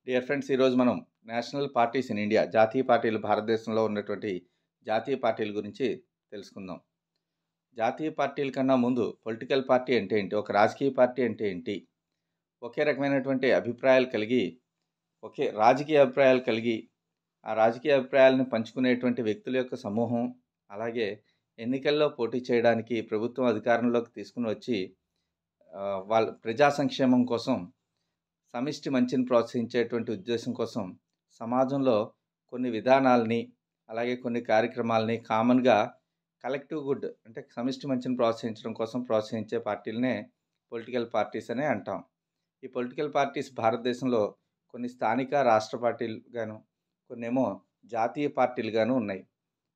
Dear friends, ఈరోజు మనం national parties in India, జాతీయ పార్టీలు భారతదేశంలో ఉన్నటువంటి జాతీయ పార్టీల గురించి తెలుసుకుందాం. జాతీయ పార్టీల కన్నా ముందు పొలిటికల్ పార్టీ అంటే ఏంటి, ఒక రాజకీయ పార్టీ అంటే ఏంటి, ఒకే రకమైనటువంటి అభిప్రాయాలు కలిగి, ఒకే రాజకీయ అభిప్రాయాలు కలిగి, ఆ రాజకీయ అభిప్రాయాలను పంచుకునేటువంటి వ్యక్తుల యొక్క సమూహం, అలాగే ఎన్నికల్లో పోటీ చేయడానికి ప్రభుత్వం అధికారంలోకి తీసుకుని వచ్చి వాళ్ళ ప్రజా సంక్షేమం కోసం, సమిష్టి మంచిని ప్రోత్సహించేటువంటి ఉద్దేశం కోసం సమాజంలో కొన్ని విధానాలని, అలాగే కొన్ని కార్యక్రమాలని కామన్గా కలెక్టివ్ గుడ్ అంటే సమిష్టి మంచిని ప్రోత్సహించడం కోసం ప్రోత్సహించే పార్టీలనే పొలిటికల్ పార్టీస్ అనే అంటాం. ఈ పొలిటికల్ పార్టీస్ భారతదేశంలో కొన్ని స్థానిక రాష్ట్ర పార్టీలు గాను, కొన్నేమో జాతీయ పార్టీలు గాను ఉన్నాయి.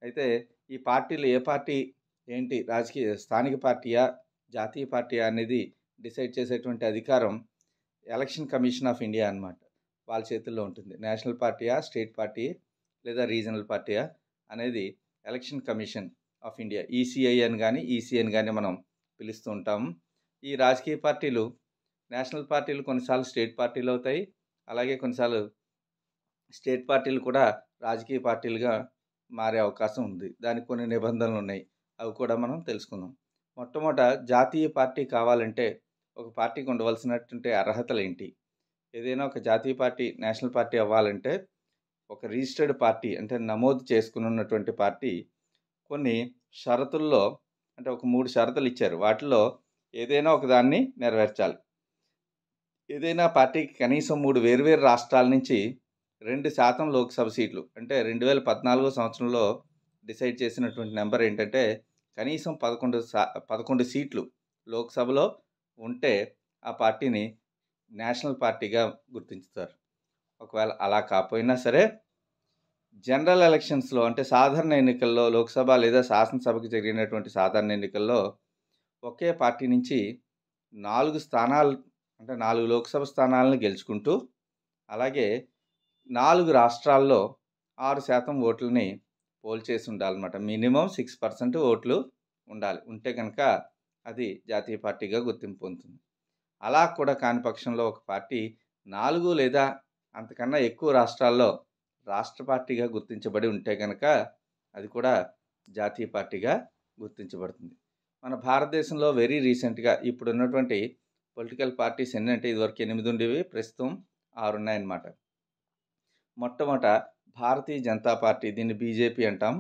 అయితే ఈ పార్టీలు ఏ పార్టీ ఏంటి, రాజకీయ స్థానిక పార్టీయా జాతీయ పార్టీయా అనేది డిసైడ్ చేసేటువంటి అధికారం ఎలక్షన్ కమిషన్ ఆఫ్ ఇండియా అన్నమాట. వాళ్ళ చేతుల్లో ఉంటుంది. నేషనల్ పార్టీయా, స్టేట్ పార్టీ లేదా రీజనల్ పార్టీయా అనేది election commission of India, ECI అని కానీ ఈసీ అని కానీ మనం పిలుస్తూ ఉంటాము. ఈ రాజకీయ పార్టీలు, నేషనల్ పార్టీలు కొన్నిసార్లు స్టేట్ పార్టీలు అవుతాయి, అలాగే కొన్నిసార్లు స్టేట్ పార్టీలు కూడా రాజకీయ పార్టీలుగా మారే అవకాశం ఉంది. దానికి కొన్ని నిబంధనలు ఉన్నాయి, అవి కూడా మనం తెలుసుకుందాం. మొట్టమొదట జాతీయ పార్టీ కావాలంటే ఒక పార్టీకి ఉండవలసినటువంటి అర్హతలు ఏంటి? ఏదైనా ఒక జాతీయ పార్టీ నేషనల్ పార్టీ అవ్వాలంటే ఒక రిజిస్టర్డ్ పార్టీ అంటే నమోదు చేసుకుని ఉన్నటువంటి పార్టీ కొన్ని షరతుల్లో, అంటే ఒక 3 షరతులు ఇచ్చారు. వాటిలో ఏదైనా ఒక దాన్ని నెరవేర్చాలి. ఏదైనా పార్టీకి కనీసం 3 వేర్వేరు రాష్ట్రాల నుంచి 2% లోక్సభ సీట్లు, అంటే 2014 సంవత్సరంలో డిసైడ్ చేసినటువంటి నెంబర్ ఏంటంటే కనీసం 11 సీట్లు లోక్సభలో ఉంటే ఆ పార్టీని నేషనల్ పార్టీగా గుర్తించుతారు. ఒకవేళ అలా కాకపోయినా సరే జనరల్ ఎలక్షన్స్లో, అంటే సాధారణ ఎన్నికల్లో, లోక్సభ లేదా శాసనసభకు జరిగినటువంటి సాధారణ ఎన్నికల్లో ఒకే పార్టీ నుంచి 4 స్థానాలు, అంటే 4 లోక్సభ స్థానాలను గెలుచుకుంటూ, అలాగే 4 రాష్ట్రాల్లో 6% ఓట్లని పోల్ చేసి ఉండాలన్నమాట. మినిమం 6% ఓట్లు ఉండాలి. ఉంటే కనుక అది జాతీయ పార్టీగా గుర్తింపు పొందుతుంది. అలా కూడా కాని పక్షంలో ఒక పార్టీ 4 లేదా అంతకన్నా ఎక్కువ రాష్ట్రాల్లో రాష్ట్ర పార్టీగా గుర్తించబడి ఉంటే కనుక అది కూడా జాతీయ పార్టీగా గుర్తించబడుతుంది. మన భారతదేశంలో వెరీ రీసెంట్గా ఇప్పుడు ఉన్నటువంటి పొలిటికల్ పార్టీస్ ఎన్నంటే ఇదివరకు 8 ఉండేవి, ప్రస్తుతం 6 ఉన్నాయన్నమాట. మొట్టమొదట భారతీయ జనతా పార్టీ, దీన్ని బీజేపీ అంటాం.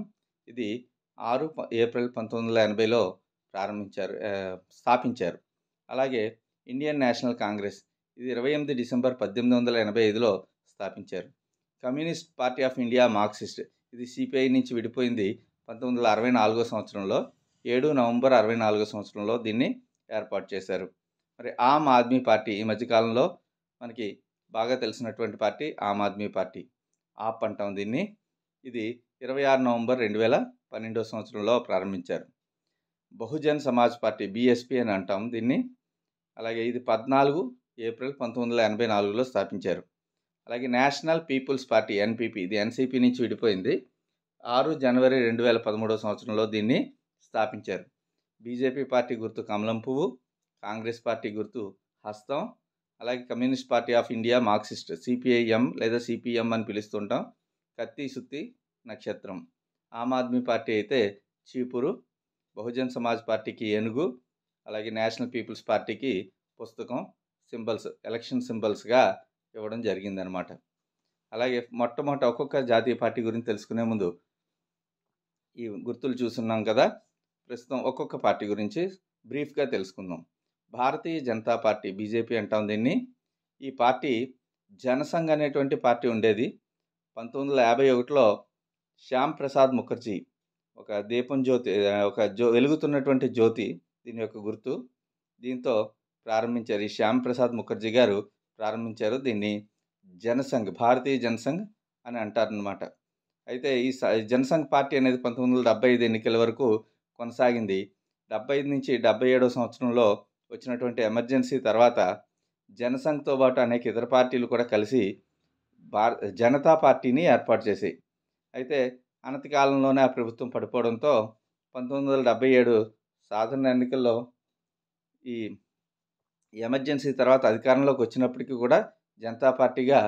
ఇది 6 ఏప్రిల్ 1980లో స్థాపించారు. అలాగే ఇండియన్ నేషనల్ కాంగ్రెస్, ఇది 28 డిసెంబర్ 1885లో స్థాపించారు. Communist party of India Marxist, ఇది సిపిఐ నుంచి విడిపోయింది 1964 సంవత్సరంలో. 7 నవంబర్ 64 సంవత్సరంలో దీన్ని ఏర్పాటు చేశారు. మరి ఆమ్ ఆద్మీ పార్టీ, ఈ మధ్యకాలంలో మనకి బాగా తెలిసినటువంటి పార్టీ ఆమ్ ఆద్మీ పార్టీ, ఆప్ అంటాం దీన్ని. ఇది 26 నవంబర్ 2012 సంవత్సరంలో ప్రారంభించారు. బహుజన్ సమాజ్ పార్టీ, బీఎస్పీ అని అంటాం దీన్ని. అలాగే ఇది 14 ఏప్రిల్ 1984లో స్థాపించారు. అలాగే నేషనల్ పీపుల్స్ పార్టీ, ఎన్పీపీ, ఇది ఎన్సీపీ నుంచి విడిపోయింది. 6 జనవరి 2013 సంవత్సరంలో దీన్ని స్థాపించారు. బీజేపీ పార్టీ గుర్తు కమలం పువ్వు, కాంగ్రెస్ పార్టీ గుర్తు హస్తం, అలాగే communist party of India Marxist, CPIM లేదా సిపిఎం అని పిలుస్తుంటాం, కత్తి సుత్తి నక్షత్రం. ఆమ్ ఆద్మీ పార్టీ అయితే చీపురు, బహుజన్ సమాజ్ పార్టీకి ఏనుగు, అలాగే నేషనల్ పీపుల్స్ పార్టీకి పుస్తకం సింబల్స్, ఎలక్షన్ సింబల్స్గా ఇవ్వడం జరిగిందనమాట. అలాగే మొట్టమొదట ఒక్కొక్క జాతీయ పార్టీ గురించి తెలుసుకునే ముందు ఈ గుర్తులు చూస్తున్నాం కదా, ప్రస్తుతం ఒక్కొక్క పార్టీ గురించి బ్రీఫ్గా తెలుసుకుందాం. భారతీయ జనతా పార్టీ, బీజేపీ అంటాం దీన్ని. ఈ పార్టీ జనసంఘ్ అనేటువంటి పార్టీ ఉండేది. 1951లో శ్యామ్ ప్రసాద్ ముఖర్జీ, ఒక దీపం జ్యోతి, వెలుగుతున్నటువంటి జ్యోతి దీని యొక్క గుర్తు, దీంతో ప్రారంభించారు. ఈ శ్యామ్ ప్రసాద్ ముఖర్జీ గారు ప్రారంభించారు దీన్ని. జనసంఘ్, భారతీయ జనసంఘ్ అని అంటారనమాట. అయితే ఈ జనసంఘ్ పార్టీ అనేది 1975 ఎన్నికల వరకు కొనసాగింది. 75 నుంచి 77వ సంవత్సరంలో వచ్చినటువంటి ఎమర్జెన్సీ తర్వాత జనసంఘ్తో పాటు అనేక ఇతర పార్టీలు కూడా కలిసి జనతా పార్టీని ఏర్పాటు చేశాయి. అయితే అనతి కాలంలోనే ఆ ప్రభుత్వం పడిపోవడంతో 1977 సాధారణ ఎన్నికల్లో ఈ ఎమర్జెన్సీ తర్వాత అధికారంలోకి వచ్చినప్పటికీ కూడా జనతా పార్టీగా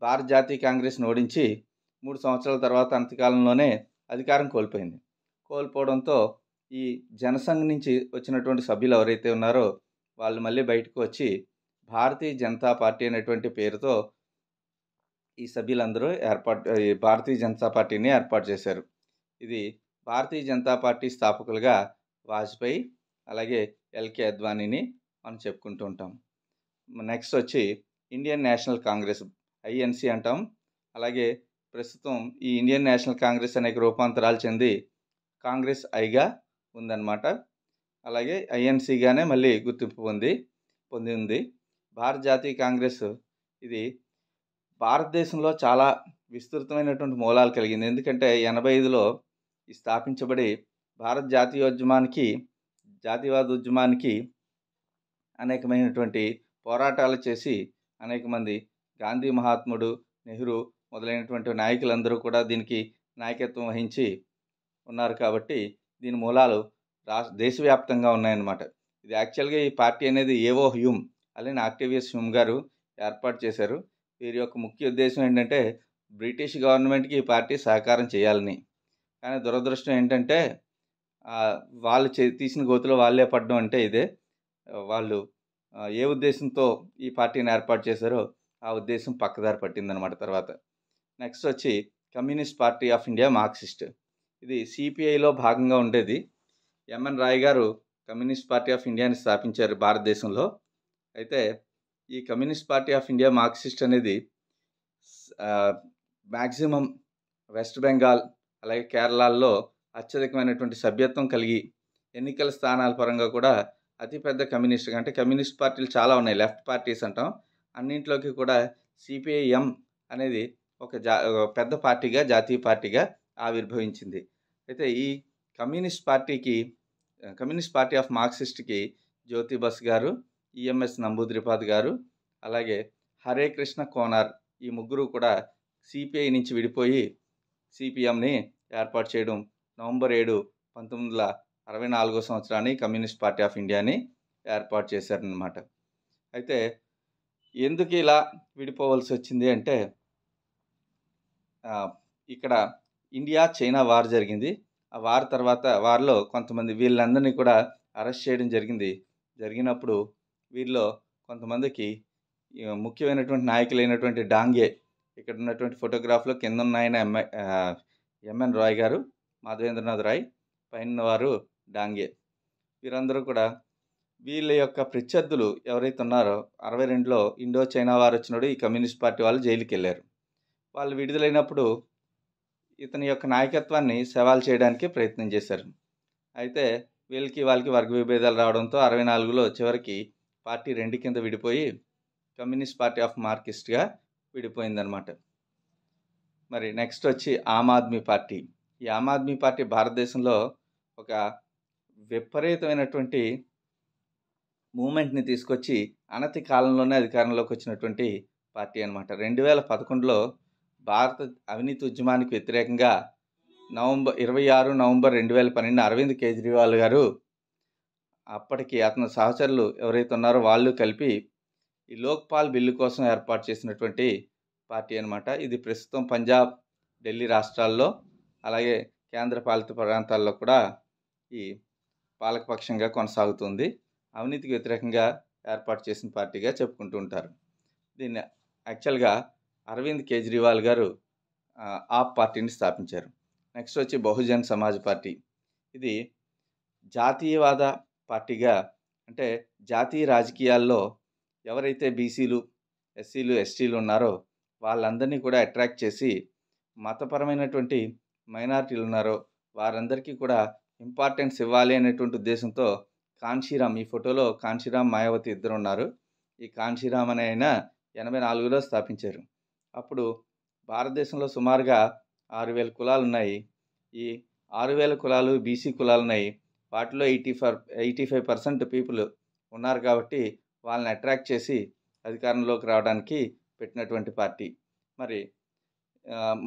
భారత జాతీయ కాంగ్రెస్‌ని ఓడించి 3 సంవత్సరాల తర్వాత అంతకాలంలోనే అధికారం కోల్పోయింది. కోల్పోవడంతో ఈ జనసంఘ్ నుంచి వచ్చినటువంటి సభ్యులు ఎవరైతే ఉన్నారో వాళ్ళు మళ్ళీ బయటకు వచ్చి భారతీయ జనతా పార్టీ అనేటువంటి పేరుతో ఈ సభ్యులందరూ ఈ భారతీయ జనతా పార్టీని ఏర్పాటు చేశారు. ఇది భారతీయ జనతా పార్టీ స్థాపకులుగా వాజ్పేయి, అలాగే ఎల్కే అద్వానీని మనం చెప్పుకుంటూ ఉంటాం. నెక్స్ట్ వచ్చి ఇండియన్ నేషనల్ కాంగ్రెస్, ఐఎన్సీ అంటాం. అలాగే ప్రస్తుతం ఈ ఇండియన్ నేషనల్ కాంగ్రెస్ అనేక రూపాంతరాలు చెంది కాంగ్రెస్ ఐగా ఉందన్నమాట. అలాగే ఐఎన్సీగానే మళ్ళీ గుర్తింపు పొంది ఉంది. భారత జాతీయ కాంగ్రెస్ ఇది భారతదేశంలో చాలా విస్తృతమైనటువంటి మూలాలు కలిగింది. ఎందుకంటే 85లో స్థాపించబడి భారత జాతీయవాద ఉద్యమానికి అనేకమైనటువంటి పోరాటాలు చేసి అనేక మంది గాంధీ మహాత్ముడు, నెహ్రూ మొదలైనటువంటి నాయకులందరూ కూడా దీనికి నాయకత్వం వహించి ఉన్నారు. కాబట్టి దీని మూలాలు దేశవ్యాప్తంగా ఉన్నాయన్నమాట. ఇది యాక్చువల్గా ఈ పార్టీ అనేది ఏవో హ్యూమ్ అలానే ఆక్టేవియస్ హ్యూమ్ గారు ఏర్పాటు చేశారు. వీరి యొక్క ముఖ్య ఉద్దేశం ఏంటంటే బ్రిటిష్ గవర్నమెంట్కి ఈ పార్టీ సహకారం చేయాలని. కానీ దురదృష్టం ఏంటంటే వాళ్ళు తీసిన గోతులో వాళ్ళే పడడం అంటే ఇదే. వాళ్ళు ఏ ఉద్దేశంతో ఈ పార్టీని ఏర్పాటు చేశారో ఆ ఉద్దేశం పక్కదారి పట్టిందనమాట తర్వాత. నెక్స్ట్ వచ్చి communist party of India, Marxist. ఇది సిపిఐలో భాగంగా ఉండేది. ఎంఎన్ రాయ్ గారు కమ్యూనిస్ట్ పార్టీ ఆఫ్ ఇండియాని స్థాపించారు భారతదేశంలో. అయితే ఈ communist party of India, Marxist అనేది మ్యాక్సిమం వెస్ట్ బెంగాల్ అలాగే కేరళలో అత్యధికమైనటువంటి సభ్యత్వం కలిగి ఎన్నికల స్థానాల పరంగా కూడా అతిపెద్ద కమ్యూనిస్ట్, అంటే కమ్యూనిస్ట్ పార్టీలు చాలా ఉన్నాయి, లెఫ్ట్ పార్టీస్ అంటాం. అన్నింటిలోకి కూడా సిపిఐఎం అనేది ఒక పెద్ద పార్టీగా, జాతీయ పార్టీగా ఆవిర్భవించింది. అయితే ఈ కమ్యూనిస్ట్ పార్టీ ఆఫ్ మార్క్సిస్ట్కి జ్యోతి బసు గారు, ఈఎంఎస్ నంబూద్రిపాద్ గారు, అలాగే హరే కృష్ణ కోనార్, ఈ ముగ్గురు కూడా సిపిఐ నుంచి విడిపోయి సిపిఎంని ఏర్పాటు చేయడం నవంబర్ 7, 1964 సంవత్సరాన్ని కమ్యూనిస్ట్ పార్టీ ఆఫ్ ఇండియాని ఏర్పాటు చేశారనమాట. అయితే ఎందుకు ఇలా విడిపోవలసి వచ్చింది అంటే ఇక్కడ ఇండియా చైనా వార్ జరిగింది. ఆ వార్లో కొంతమంది వీళ్ళందరినీ కూడా అరెస్ట్ చేయడం జరిగినప్పుడు వీరిలో కొంతమందికి ముఖ్యమైనటువంటి నాయకులైనటువంటి డాంగే, ఇక్కడ ఉన్నటువంటి ఫోటోగ్రాఫ్లో కింద ఉన్నాయన ఎంఎన్ రాయ్ గారు, మాధవేంద్రనాథ్ రాయ్, పైన వారు డాంగే. వీరందరూ కూడా వీళ్ళ యొక్క ప్రత్యర్థులు ఎవరైతే ఉన్నారో 62లో ఇండో చైనా వార్ వచ్చినప్పుడు ఈ కమ్యూనిస్ట్ పార్టీ వాళ్ళు జైలుకి వెళ్ళారు. వాళ్ళు విడుదలైనప్పుడు ఇతని యొక్క నాయకత్వాన్ని సవాల్ చేయడానికి ప్రయత్నం చేశారు. అయితే వాళ్ళకి వర్గ విభేదాలు రావడంతో 64లో చివరికి పార్టీ 2 కింద విడిపోయి కమ్యూనిస్ట్ పార్టీ ఆఫ్ మార్క్సిస్ట్గా విడిపోయిందనమాట. మరి నెక్స్ట్ వచ్చి ఆమ్ ఆద్మీ పార్టీ. ఈ ఆమ్ ఆద్మీ పార్టీ భారతదేశంలో ఒక విపరీతమైనటువంటి మూమెంట్ని తీసుకొచ్చి అనతి కాలంలోనే అధికారంలోకి వచ్చినటువంటి పార్టీ అనమాట. 2011లో భారత అవినీతి ఉద్యమానికి వ్యతిరేకంగా 26 నవంబర్ 2012 అరవింద్ కేజ్రీవాల్ గారు, అప్పటికి అతని సహచరులు ఎవరైతే ఉన్నారో వాళ్ళు కలిపి ఈ లోక్పాల్ బిల్లు కోసం ఏర్పాటు చేసినటువంటి పార్టీ అనమాట. ఇది ప్రస్తుతం పంజాబ్, ఢిల్లీ రాష్ట్రాల్లో అలాగే కేంద్ర పాలిత ప్రాంతాల్లో కూడా ఈ పాలకపక్షంగా కొనసాగుతుంది. అవినీతికి వ్యతిరేకంగా ఏర్పాటు చేసిన పార్టీగా చెప్పుకుంటూ ఉంటారు. దీన్ని యాక్చువల్గా అరవింద్ కేజ్రీవాల్ గారు ఆప్ పార్టీని స్థాపించారు. నెక్స్ట్ వచ్చి బహుజన్ సమాజ్ పార్టీ. ఇది జాతీయవాద పార్టీగా, అంటే జాతీయ రాజకీయాల్లో ఎవరైతే బీసీలు, ఎస్సీలు, ఎస్టీలు ఉన్నారో వాళ్ళందరినీ కూడా అట్రాక్ట్ చేసి మతపరమైనటువంటి మైనారిటీలు ఉన్నారో వారందరికీ కూడా ఇంపార్టెన్స్ ఇవ్వాలి అనేటువంటి ఉద్దేశంతో కాన్షీరామ్, ఈ ఫోటోలో కాన్షీరామ్, మాయావతి ఇద్దరు ఉన్నారు. ఈ కాన్షీరామ్ అనే ఆయన 84లో స్థాపించారు. అప్పుడు భారతదేశంలో సుమారుగా 6000 కులాలు ఉన్నాయి. ఈ 6000 కులాలు బీసీ కులాలు ఉన్నాయి. వాటిలో 85% పీపుల్ ఉన్నారు కాబట్టి వాళ్ళని అట్రాక్ట్ చేసి అధికారంలోకి రావడానికి పెట్టినటువంటి పార్టీ. మరి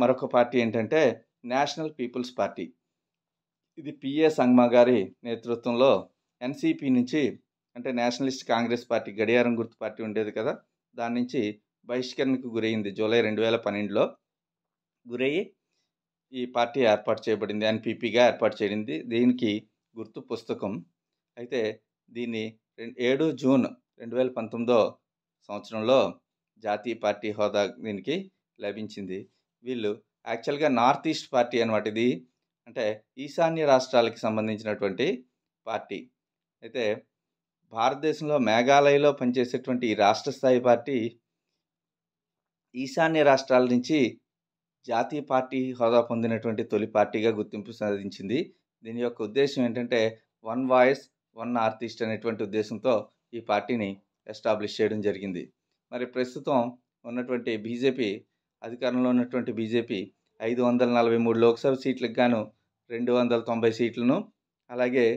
మరొక పార్టీ ఏంటంటే నేషనల్ పీపుల్స్ పార్టీ. ఇది పిఏ సంగ్మా గారి నేతృత్వంలో ఎన్సిపి నుంచి, అంటే నేషనలిస్ట్ కాంగ్రెస్ పార్టీ, గడియారం గుర్తు పార్టీ ఉండేది కదా, దాని నుంచి బహిష్కరణకు గురైంది. జూలై 2012లో గురయ్యి ఈ పార్టీ ఏర్పాటు చేయబడింది. ఎన్‌పీపీగా ఏర్పాటు చేయబడింది. దీనికి గుర్తు పుస్తకం. అయితే దీన్ని 7 జూన్ 2019 సంవత్సరంలో జాతీయ పార్టీ హోదా దీనికి లభించింది. వీళ్ళు యాక్చువల్‌గా నార్త్ ఈస్ట్ పార్టీ అనమాట ఇది. అంటే ఈశాన్య రాష్ట్రాలకు సంబంధించినటువంటి పార్టీ. అయితే భారతదేశంలో మేఘాలయలో పనిచేసేటువంటి ఈ రాష్ట్ర స్థాయి పార్టీ ఈశాన్య రాష్ట్రాల నుంచి జాతీయ పార్టీ హోదా పొందినటువంటి తొలి పార్టీగా గుర్తింపు సాధించింది. దీని యొక్క ఉద్దేశం ఏంటంటే one voice, one north east అనేటువంటి ఉద్దేశంతో ఈ పార్టీని ఎస్టాబ్లిష్ చేయడం జరిగింది. మరి ప్రస్తుతం ఉన్నటువంటి బీజేపీ, అధికారంలో ఉన్నటువంటి బీజేపీ 543 లోక్సభ సీట్లకు గాను 290 సీట్లను, అలాగే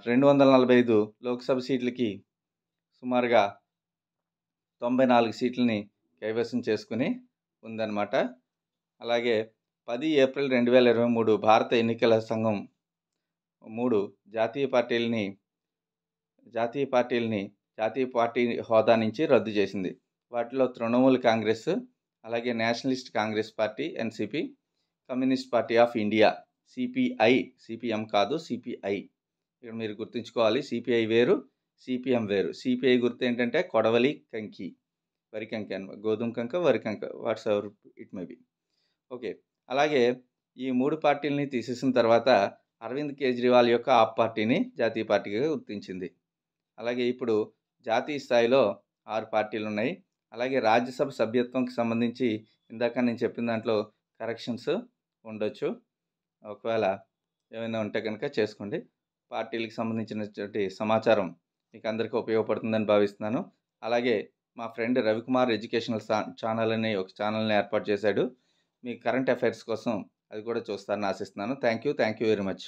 245 లోక్సభ సీట్లకి సుమారుగా 94 సీట్లని కైవసం చేసుకుని ఉందన్నమాట. అలాగే 10 ఏప్రిల్ 2023 భారత ఎన్నికల సంఘం 3 జాతీయ పార్టీ హోదా నుంచి రద్దు చేసింది. వాటిలో తృణమూల్ కాంగ్రెస్, అలాగే Nationalist Congress party NCP, communist party of India CPI, CPM కాదు సిపిఐ. ఇక్కడ మీరు గుర్తుంచుకోవాలి, సిపిఐ వేరు, సిపిఎం వేరు. సిపిఐ గుర్తు ఏంటంటే కొడవలి కంకి, వరి కంకి అనమాట. గోధుమ కంక, వరి కంక, what's ever it may be. Okay. అలాగే ఈ 3 పార్టీలని తీసేసిన తర్వాత అరవింద్ కేజ్రీవాల్ యొక్క ఆప్ పార్టీని జాతీయ పార్టీగా గుర్తించింది. అలాగే ఇప్పుడు జాతీయ స్థాయిలో 6 పార్టీలు ఉన్నాయి. అలాగే రాజ్యసభ సభ్యత్వంకి సంబంధించి ఇందాక నేను చెప్పిన దాంట్లో కరెక్షన్స్ ఉండొచ్చు. ఒకవేళ ఏమైనా ఉంటే కనుక చేసుకోండి. పార్టీలకు సంబంధించినటువంటి సమాచారం మీకు అందరికీ ఉపయోగపడుతుందని భావిస్తున్నాను. అలాగే మా ఫ్రెండ్ రవికుమార్ ఎడ్యుకేషనల్ ఛానల్ అనే ఒక ఛానల్ని ఏర్పాటు చేశాడు. మీ కరెంట్ అఫైర్స్ కోసం అది కూడా చూస్తారని ఆశిస్తున్నాను. Thank you very much.